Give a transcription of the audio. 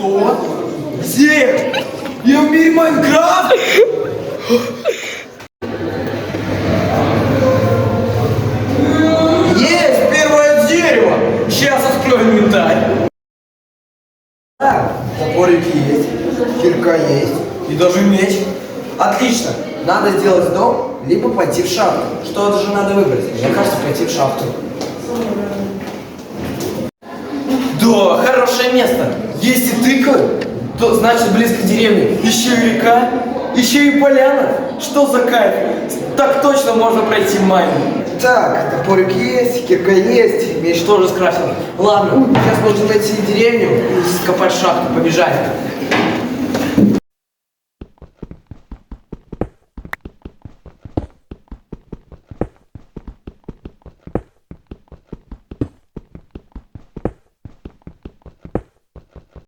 Что? Где? Я в мире Майнкрафт? Есть первое дерево! Сейчас открою инвентарь. Так, топорики есть, кирка есть и даже меч. Отлично. Надо сделать дом, либо пойти в шахту. Что же надо выбрать? Мне кажется, пойти в шахту. Да, хорошее место. Если тыква, то значит близко к деревне. Еще и река, еще и поляна. Что за кайф? Так точно можно пройти майнинг. Так, топорик есть, кирка есть, меч тоже скрасил. Ладно, сейчас нужно найти деревню и скопать шахту, побежать.